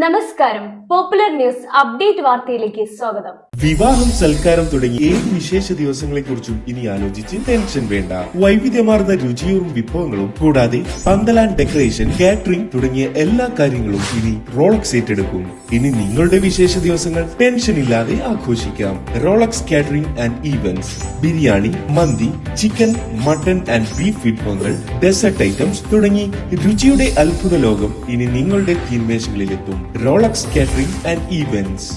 നമസ്കാരം. Popular news update വാർത്തയിലേക്ക് സ്വാഗതം. വിവാഹം, സൽക്കാരം തുടങ്ങി ഏത് വിശേഷ ദിവസങ്ങളെക്കുറിച്ചും ഇനി ആലോചിച്ച് ടെൻഷൻ വേണ്ട. വൈവിധ്യമാർന്ന രുചിയും വിഭവങ്ങളും കൂടാതെ പന്തൽ ആൻഡ് ഡെക്കറേഷൻ, കാറ്ററിംഗ് തുടങ്ങിയ എല്ലാ കാര്യങ്ങളും ഇനി റോളക്സ് ഏറ്റെടുക്കും. ഇനി നിങ്ങളുടെ വിശേഷ ദിവസങ്ങൾ ടെൻഷൻ ഇല്ലാതെ ആഘോഷിക്കാം. Rolex catering and events, biryani, മന്തി, ചിക്കൻ, മട്ടൺ ആൻഡ് ബീഫ് വിഭവങ്ങൾ, ഡെസേർട്ട് ഐറ്റംസ് തുടങ്ങി രുചിയുടെ അത്ഭുത ലോകം ഇനി നിങ്ങളുടെ തീൻമേശകളിലെത്തും. Rolex catering and events.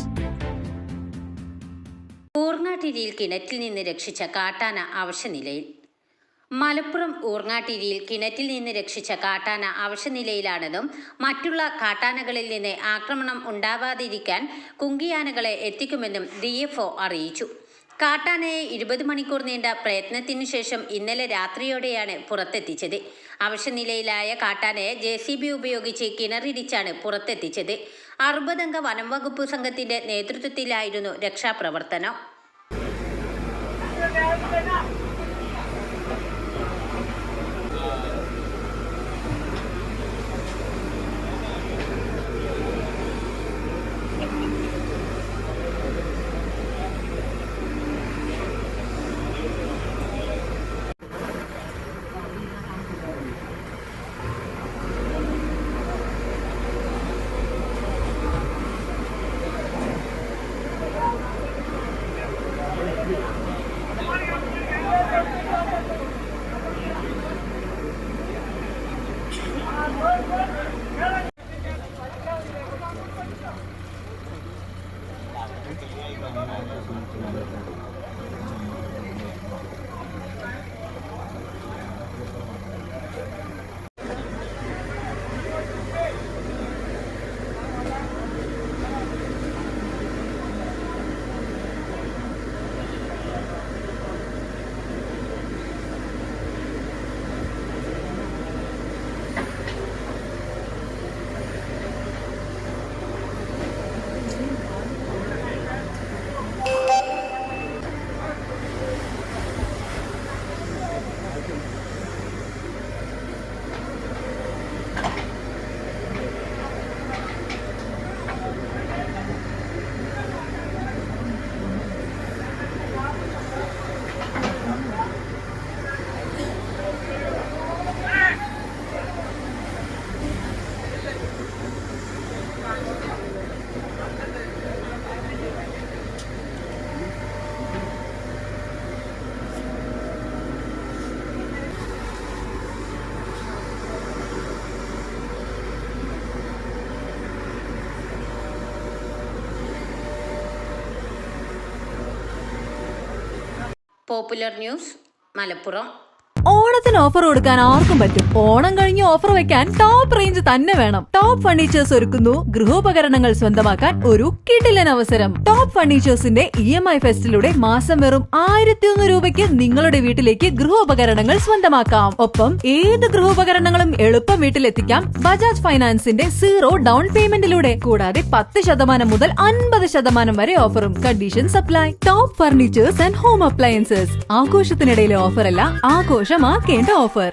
ഊർങ്ങാട്ടിരിയിൽ കിണറ്റിൽ നിന്ന് രക്ഷിച്ച കാട്ടാന അവശനിലയിൽ. മലപ്പുറം ഊർങ്ങാട്ടിരിയിൽ കിണറ്റിൽ നിന്ന് രക്ഷിച്ച കാട്ടാന അവശനിലയിലാണെന്നും മറ്റുള്ള കാട്ടാനകളിൽ നിന്ന് ആക്രമണം ഉണ്ടാവാതിരിക്കാൻ കുങ്കിയാനകളെ എത്തിക്കുമെന്നും DFO അറിയിച്ചു. കാട്ടാനയെ 20 മണിക്കൂർ നീണ്ട പ്രയത്നത്തിനു ശേഷം ഇന്നലെ രാത്രിയോടെയാണ് പുറത്തെത്തിച്ചത്. അവശനിലയിലായ കാട്ടാനയെ JCB ഉപയോഗിച്ച് കിണറിടിച്ചാണ് പുറത്തെത്തിച്ചത്. 60 അംഗ വനം വകുപ്പ് സംഘത്തിന്റെ നേതൃത്വത്തിലായിരുന്നു രക്ഷാപ്രവർത്തനം. Popular news Malappuram. ഓണത്തിന് ഓഫർ കൊടുക്കാൻ ആർക്കും പറ്റും. ഓണം കഴിഞ്ഞ് ഓഫർ വെക്കാൻ ടോപ്പ് റേഞ്ച് തന്നെ വേണം. ടോപ്പ് ഫർണിച്ചേഴ്സ് ഒരുക്കുന്നു ഗൃഹോപകരണങ്ങൾ സ്വന്തമാക്കാൻ ഒരു കിടിലൻ അവസരം. ടോപ്പ് ഫർണിച്ചേഴ്സിന്റെ EMI ഫെസ്റ്റിലൂടെ മാസം വെറും 1001 രൂപയ്ക്ക് നിങ്ങളുടെ വീട്ടിലേക്ക് ഗൃഹോപകരണങ്ങൾ സ്വന്തമാക്കാം. ഒപ്പം ഏത് ഗൃഹോപകരണങ്ങളും എളുപ്പം വീട്ടിലെത്തിക്കാം ബജാജ് ഫൈനാൻസിന്റെ 0 ഡൗൺ പേയ്മെന്റിലൂടെ. കൂടാതെ 10% മുതൽ 50% വരെ ഓഫറും. Condition supply. Top furnitures and home appliances. ആഘോഷത്തിനിടയിലെ ഓഫറല്ല, ആഘോഷമാക്കേണ്ട ഓഫർ.